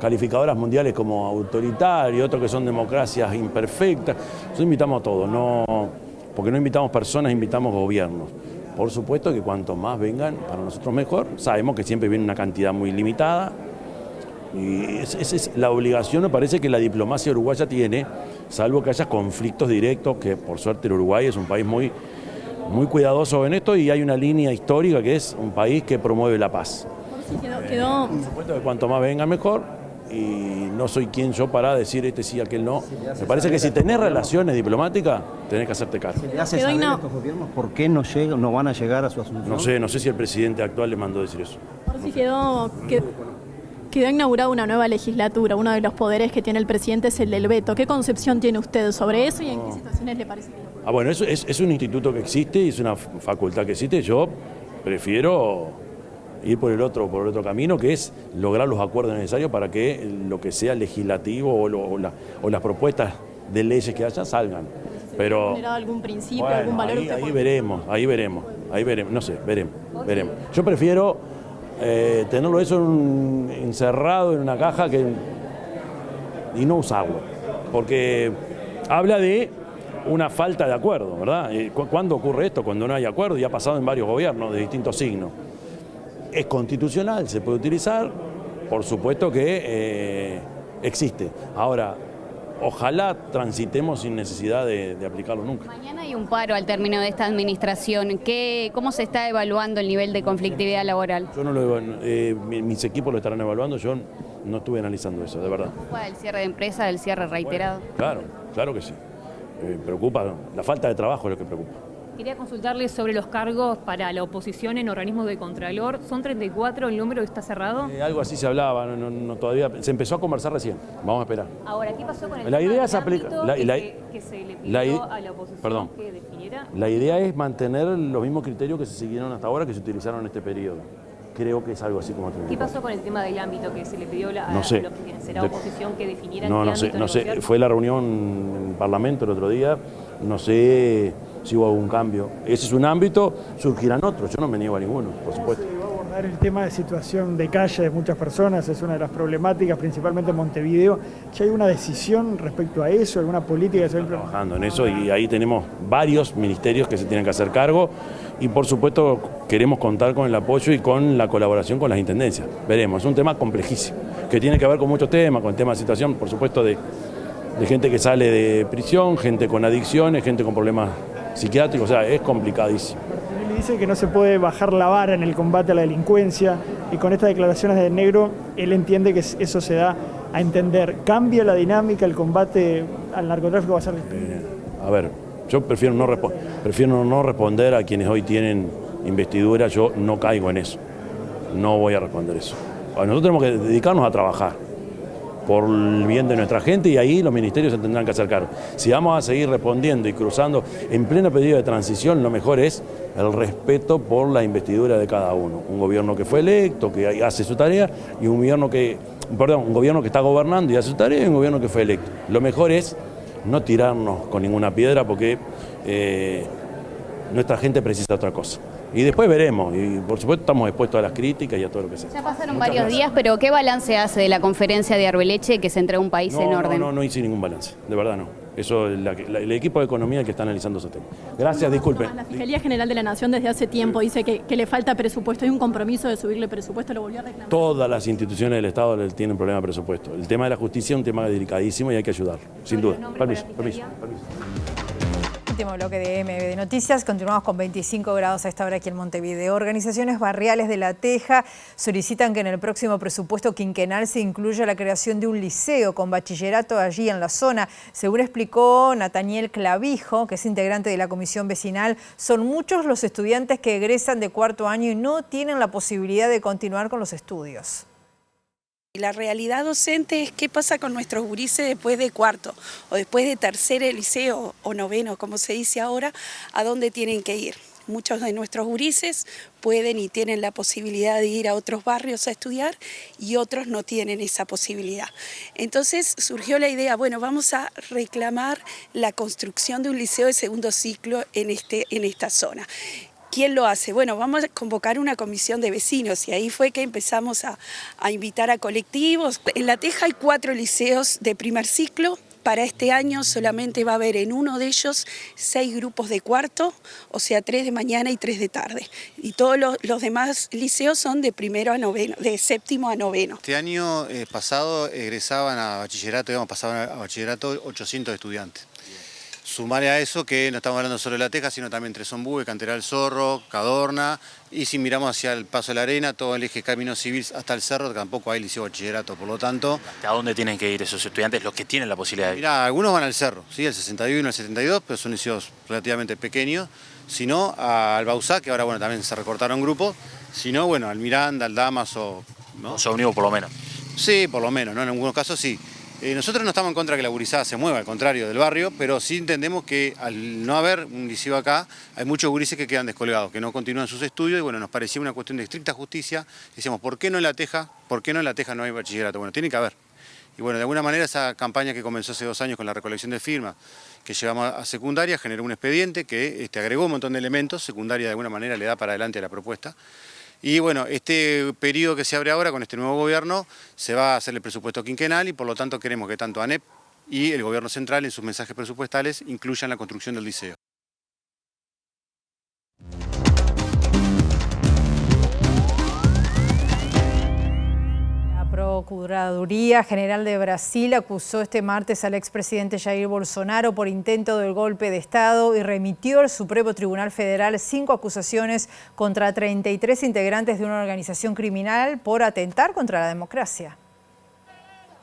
calificadoras mundiales como autoritarios, otros que son democracias imperfectas. Nosotros invitamos a todos, porque no invitamos personas, invitamos gobiernos. Por supuesto que cuanto más vengan, para nosotros mejor. Sabemos que siempre viene una cantidad muy limitada. Y esa es la obligación, me parece, que la diplomacia uruguaya tiene, salvo que haya conflictos directos, que por suerte el Uruguay es un país muy cuidadoso en esto y hay una línea histórica que es un país que promueve la paz. Por supuesto que cuanto más vengan, mejor. Y no soy quien yo para decir este sí, aquel no. Me parece que si tenés relaciones diplomáticas, tenés que hacerte cargo. ¿Se le hace saber a estos gobiernos por qué no van a llegar a su asunción? No sé si el presidente actual le mandó decir eso. Por si quedó inaugurada una nueva legislatura. Uno de los poderes que tiene el presidente es el del veto. ¿Qué concepción tiene usted sobre eso y en qué situaciones le parece que lo puede? Bueno, eso es un instituto que existe y es una facultad que existe. Yo prefiero ir por el otro camino, que es lograr los acuerdos necesarios para que lo que sea legislativo o las propuestas de leyes que haya salgan. Pero ¿generado algún principio, algún valor? Ahí veremos, no sé, veremos. Yo prefiero tenerlo eso encerrado en una caja y no usarlo, porque habla de una falta de acuerdo, ¿verdad? ¿Cuándo ocurre esto? Cuando no hay acuerdo, y ha pasado en varios gobiernos de distintos signos. Es constitucional, se puede utilizar, por supuesto que existe. Ahora, ojalá transitemos sin necesidad de aplicarlo nunca. Mañana hay un paro al término de esta administración. ¿Cómo se está evaluando el nivel de conflictividad laboral? Yo no lo mis equipos lo estarán evaluando, yo no estuve analizando eso, de verdad. ¿Preocupa el cierre de empresa, el cierre reiterado? Claro que sí. Preocupa, la falta de trabajo es lo que preocupa. Quería consultarle sobre los cargos para la oposición en organismos de Contralor. ¿Son 34 el número que está cerrado? Algo así se hablaba, no todavía. Se empezó a conversar recién. Vamos a esperar. Ahora, ¿qué pasó con el la idea es que se le pidió a la oposición que definiera? La idea es mantener los mismos criterios que se siguieron hasta ahora, que se utilizaron en este periodo. Creo que es algo así como 34. ¿Qué pasó con el tema del ámbito que se le pidió a los que será oposición que definieran no sé. Fue la reunión en el Parlamento el otro día. No sé si hubo algún cambio. Ese es un ámbito, surgirán otros. Yo no me niego a ninguno, por supuesto. Se va a abordar el tema de situación de calle de muchas personas, es una de las problemáticas, principalmente en Montevideo. ¿Ya hay una decisión respecto a eso, alguna política que se va trabajando en eso y ahí tenemos varios ministerios que se tienen que hacer cargo y por supuesto queremos contar con el apoyo y con la colaboración con las intendencias. Veremos, es un tema complejísimo, que tiene que ver con muchos temas, con temas de situación, por supuesto, de gente que sale de prisión, gente con adicciones, gente con problemas psiquiátricos, o sea, es complicadísimo. Él dice que no se puede bajar la vara en el combate a la delincuencia y con estas declaraciones de Negro, él entiende que eso se da a entender. ¿Cambia la dinámica, el combate al narcotráfico va a ser A ver, yo prefiero no responder a quienes hoy tienen investidura, yo no caigo en eso, no voy a responder eso. Nosotros tenemos que dedicarnos a trabajar por el bien de nuestra gente, y ahí los ministerios se tendrán que hacer cargo. Si vamos a seguir respondiendo y cruzando en pleno periodo de transición, lo mejor es el respeto por la investidura de cada uno. Un gobierno que fue electo, que hace su tarea, y un gobierno que está gobernando y hace su tarea, y un gobierno que fue electo. Lo mejor es no tirarnos con ninguna piedra, porque nuestra gente precisa otra cosa. Y después veremos, y por supuesto estamos expuestos a las críticas y a todo lo que sea. Ya pasaron varios días, pero ¿qué balance hace de la conferencia de Arbeleche que se entrega un país en orden? No hice ningún balance, de verdad no. Eso el equipo de economía que está analizando ese tema. Gracias, disculpen. La Fiscalía General de la Nación desde hace tiempo dice que le falta presupuesto. Hay un compromiso de subirle presupuesto, lo volvió a reclamar. Todas las instituciones del Estado tienen problema de presupuesto. El tema de la justicia es un tema delicadísimo y hay que ayudar, sin duda. Permiso. Último bloque de MB Noticias. Continuamos con 25 grados a esta hora aquí en Montevideo. Organizaciones barriales de La Teja solicitan que en el próximo presupuesto quinquenal se incluya la creación de un liceo con bachillerato allí en la zona. Según explicó Nataniel Clavijo, que es integrante de la comisión vecinal, son muchos los estudiantes que egresan de cuarto año y no tienen la posibilidad de continuar con los estudios. La realidad docente es qué pasa con nuestros gurises después de cuarto o después de tercer liceo o noveno, como se dice ahora, a dónde tienen que ir. Muchos de nuestros gurises pueden y tienen la posibilidad de ir a otros barrios a estudiar y otros no tienen esa posibilidad. Entonces surgió la idea, bueno, vamos a reclamar la construcción de un liceo de segundo ciclo en esta zona. ¿Quién lo hace? Bueno, vamos a convocar una comisión de vecinos y ahí fue que empezamos a invitar a colectivos. En La Teja hay 4 liceos de primer ciclo. Para este año solamente va a haber en uno de ellos 6 grupos de cuarto, o sea 3 de mañana y 3 de tarde. Y todos los demás liceos son de primero a noveno, de séptimo a noveno. Este año pasado egresaban a bachillerato, pasaban a bachillerato 800 estudiantes. Sumarle a eso que no estamos hablando solo de La Teja, sino también entre Zombú, Cantera del Zorro, Cadorna, y si miramos hacia el Paso de la Arena, todo el eje Camino Civil hasta el Cerro, tampoco hay liceo bachillerato, por lo tanto... ¿A dónde tienen que ir esos estudiantes, los que tienen la posibilidad de ir? Mirá, algunos van al Cerro, ¿sí? El 61, el 72, pero son liceos relativamente pequeños, sino al Bausá, que ahora bueno también se recortaron grupos, sino bueno, al Miranda, al Damaso, ¿no? O sea, unido por lo menos. Sí, por lo menos, ¿no? En algunos casos sí. Nosotros no estamos en contra de que la gurizada se mueva, al contrario, del barrio, pero sí entendemos que al no haber un liceo acá, hay muchos gurises que quedan descolgados, que no continúan sus estudios, y bueno, nos parecía una cuestión de estricta justicia. Decíamos, ¿por qué no en La Teja? ¿Por qué no en La Teja no hay bachillerato? Bueno, tiene que haber. Y bueno, de alguna manera esa campaña que comenzó hace 2 años con la recolección de firmas, que llevamos a secundaria, generó un expediente que agregó un montón de elementos, secundaria de alguna manera le da para adelante a la propuesta. Y bueno, este periodo que se abre ahora con este nuevo gobierno se va a hacer el presupuesto quinquenal y por lo tanto queremos que tanto ANEP y el gobierno central en sus mensajes presupuestales incluyan la construcción del liceo. La Procuraduría General de Brasil acusó este martes al expresidente Jair Bolsonaro por intento del golpe de Estado y remitió al Supremo Tribunal Federal 5 acusaciones contra 33 integrantes de una organización criminal por atentar contra la democracia.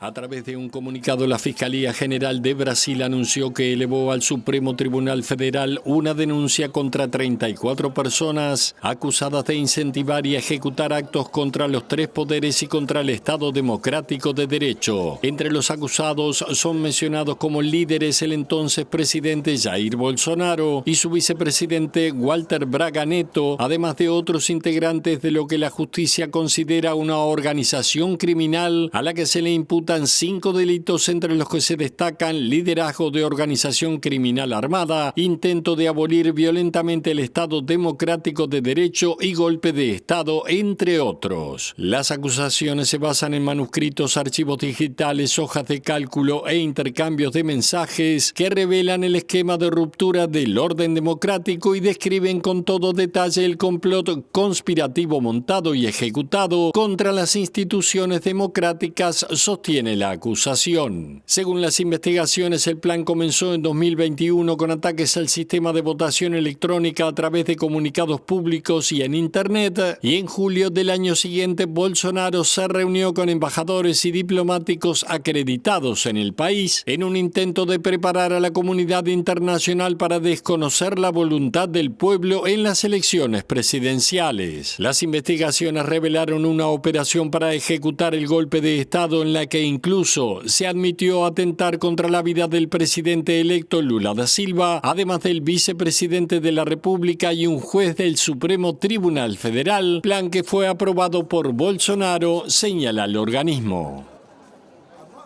A través de un comunicado, la Fiscalía General de Brasil anunció que elevó al Supremo Tribunal Federal una denuncia contra 34 personas acusadas de incentivar y ejecutar actos contra los 3 poderes y contra el Estado Democrático de Derecho. Entre los acusados son mencionados como líderes el entonces presidente Jair Bolsonaro y su vicepresidente Walter Braga Neto, además de otros integrantes de lo que la justicia considera una organización criminal a la que se le imputa 5 delitos, entre los que se destacan liderazgo de organización criminal armada, intento de abolir violentamente el Estado Democrático de Derecho y golpe de Estado, entre otros. Las acusaciones se basan en manuscritos, archivos digitales, hojas de cálculo e intercambios de mensajes que revelan el esquema de ruptura del orden democrático y describen con todo detalle el complot conspirativo montado y ejecutado contra las instituciones democráticas, sostiene la acusación. Según las investigaciones, el plan comenzó en 2021 con ataques al sistema de votación electrónica a través de comunicados públicos y en Internet, y en julio del año siguiente Bolsonaro se reunió con embajadores y diplomáticos acreditados en el país en un intento de preparar a la comunidad internacional para desconocer la voluntad del pueblo en las elecciones presidenciales. Las investigaciones revelaron una operación para ejecutar el golpe de Estado en la que incluso se admitió atentar contra la vida del presidente electo Lula da Silva, además del vicepresidente de la República y un juez del Supremo Tribunal Federal, plan que fue aprobado por Bolsonaro, señala el organismo.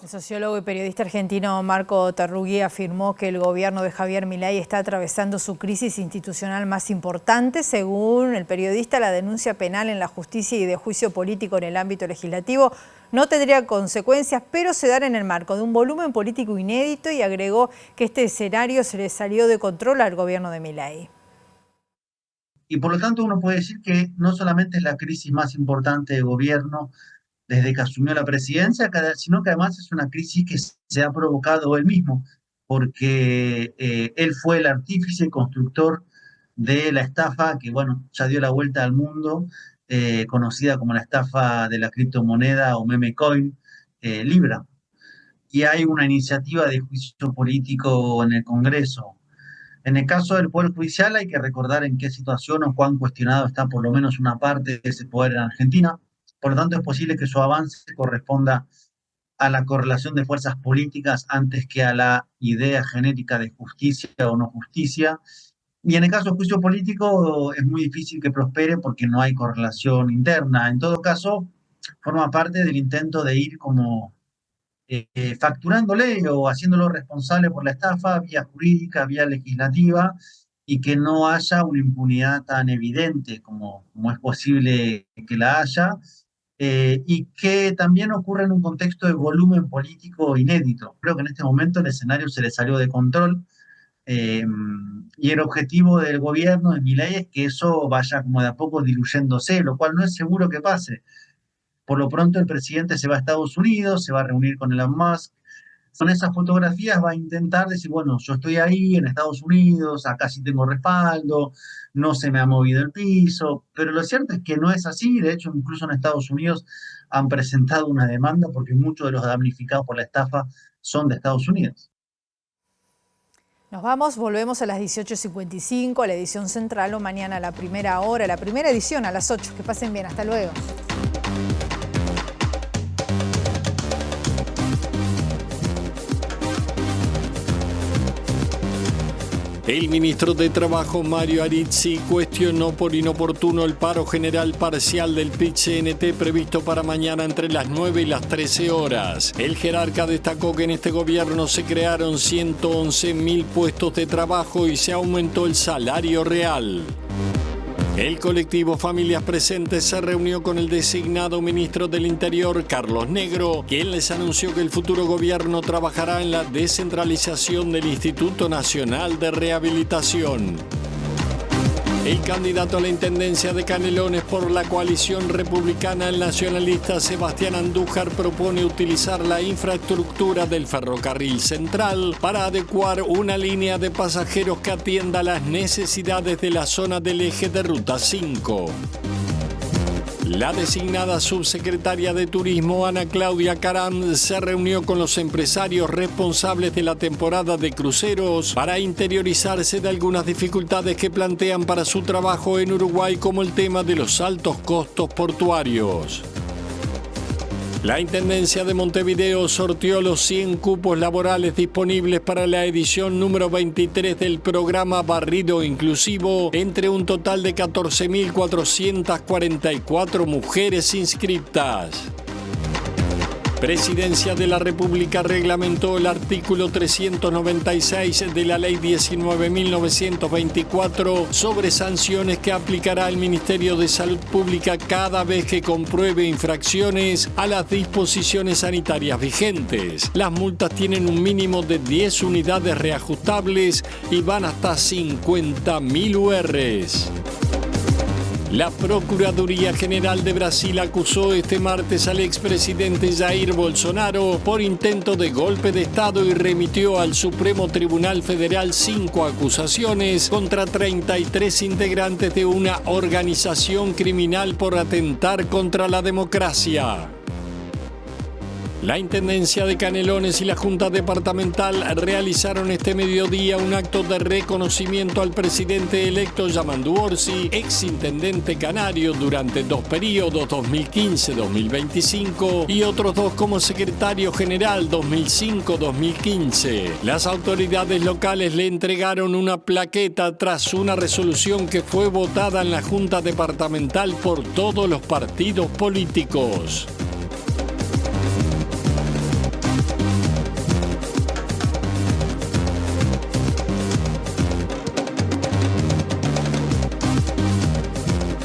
El sociólogo y periodista argentino Marco Tarrugui afirmó que el gobierno de Javier Milei está atravesando su crisis institucional más importante. Según el periodista, la denuncia penal en la justicia y de juicio político en el ámbito legislativo no tendría consecuencias, pero se dará en el marco de un volumen político inédito, y agregó que este escenario se le salió de control al gobierno de Milei. Y por lo tanto uno puede decir que no solamente es la crisis más importante de gobierno desde que asumió la presidencia, sino que además es una crisis que se ha provocado él mismo, porque él fue el artífice y constructor de la estafa que, bueno, ya dio la vuelta al mundo, conocida como la estafa de la criptomoneda o meme coin, Libra. Y hay una iniciativa de juicio político en el Congreso. En el caso del Poder Judicial hay que recordar en qué situación o cuán cuestionado está por lo menos una parte de ese poder en Argentina. Por lo tanto, es posible que su avance corresponda a la correlación de fuerzas políticas antes que a la idea genérica de justicia o no justicia. Y en el caso del juicio político es muy difícil que prospere porque no hay correlación interna. En todo caso, forma parte del intento de ir como facturándole o haciéndolo responsable por la estafa vía jurídica, vía legislativa, y que no haya una impunidad tan evidente como es posible que la haya. Y que también ocurre en un contexto de volumen político inédito. Creo que en este momento el escenario se le salió de control, y el objetivo del gobierno de Milei es que eso vaya como de a poco diluyéndose, lo cual no es seguro que pase. Por lo pronto el presidente se va a Estados Unidos, se va a reunir con Elon Musk. Con esas fotografías va a intentar decir, bueno, yo estoy ahí en Estados Unidos, acá sí tengo respaldo, no se me ha movido el piso, pero lo cierto es que no es así. De hecho, incluso en Estados Unidos han presentado una demanda porque muchos de los damnificados por la estafa son de Estados Unidos. Nos vamos, volvemos a las 18:55, a la edición central, o mañana a la primera hora, la primera edición a las 8. Que pasen bien, hasta luego. El ministro de Trabajo, Mario Arizzi, cuestionó por inoportuno el paro general parcial del PIT-CNT previsto para mañana entre las 9 y las 13 horas. El jerarca destacó que en este gobierno se crearon 111.000 puestos de trabajo y se aumentó el salario real. El colectivo Familias Presentes se reunió con el designado ministro del Interior, Carlos Negro, quien les anunció que el futuro gobierno trabajará en la descentralización del Instituto Nacional de Rehabilitación. El candidato a la intendencia de Canelones por la coalición republicana, el nacionalista Sebastián Andújar, propone utilizar la infraestructura del ferrocarril central para adecuar una línea de pasajeros que atienda las necesidades de la zona del eje de Ruta 5. La designada subsecretaria de Turismo, Ana Claudia Caram, se reunió con los empresarios responsables de la temporada de cruceros para interiorizarse de algunas dificultades que plantean para su trabajo en Uruguay, como el tema de los altos costos portuarios. La Intendencia de Montevideo sorteó los 100 cupos laborales disponibles para la edición número 23 del programa Barrido Inclusivo, entre un total de 14.444 mujeres inscriptas. Presidencia de la República reglamentó el artículo 396 de la Ley 19.924 sobre sanciones que aplicará el Ministerio de Salud Pública cada vez que compruebe infracciones a las disposiciones sanitarias vigentes. Las multas tienen un mínimo de 10 unidades reajustables y van hasta 50.000 URs. La Procuraduría General de Brasil acusó este martes al expresidente Jair Bolsonaro por intento de golpe de Estado y remitió al Supremo Tribunal Federal 5 acusaciones contra 33 integrantes de una organización criminal por atentar contra la democracia. La Intendencia de Canelones y la Junta Departamental realizaron este mediodía un acto de reconocimiento al presidente electo Yamandu Orsi, exintendente canario durante 2 periodos, 2015-2025, y otros 2 como secretario general, 2005-2015. Las autoridades locales le entregaron una plaqueta tras una resolución que fue votada en la Junta Departamental por todos los partidos políticos.